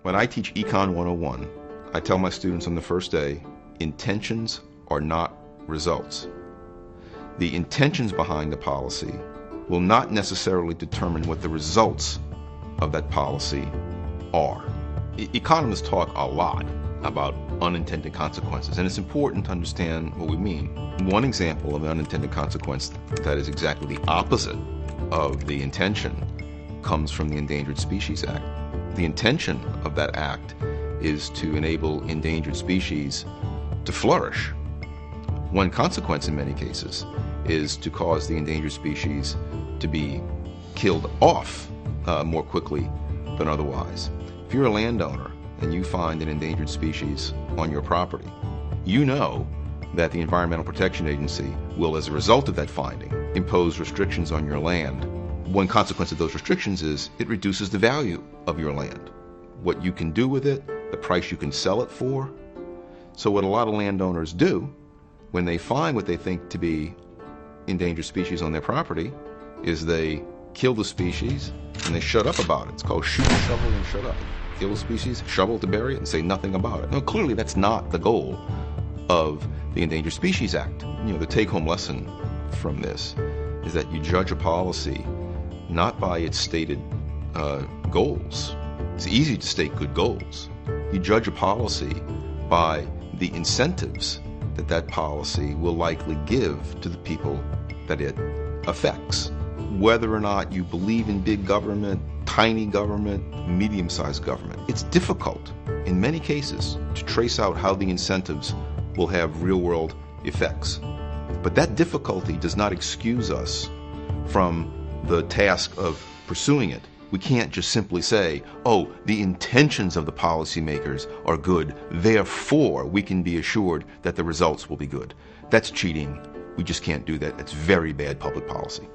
When I teach Econ 101, I tell my students on the first day, intentions are not results. The intentions behind the policy will not necessarily determine what the results of that policy are. Economists talk a lot about unintended consequences, and it's important to understand what we mean. One example of an unintended consequence that is exactly the opposite of the intention comes from the Endangered Species Act. The intention of that act is to enable endangered species to flourish. One consequence in many cases is to cause the endangered species to be killed off more quickly than otherwise. If you're a landowner and you find an endangered species on your property, you know that the Environmental Protection Agency will, as a result of that finding, impose restrictions on your land. One consequence of those restrictions is it reduces the value of your land, what you can do with it, the price you can sell it for. So what a lot of landowners do when they find what they think to be endangered species on their property is they kill the species and they shut up about it. It's called shoot, shovel, and shut up. Kill the species, shovel to bury it, and say nothing about it. Now, clearly that's not the goal of the Endangered Species Act. The take-home lesson from this is that you judge a policy not by its stated goals. It's easy to state good goals. You judge a policy by the incentives that that policy will likely give to the people that it affects. Whether or not you believe in big government, tiny government, medium-sized government, it's difficult in many cases to trace out how the incentives will have real-world effects. But that difficulty does not excuse us from the task of pursuing it. We can't just simply say, oh, the intentions of the policymakers are good, therefore we can be assured that the results will be good. That's cheating. We just can't do that. It's very bad public policy.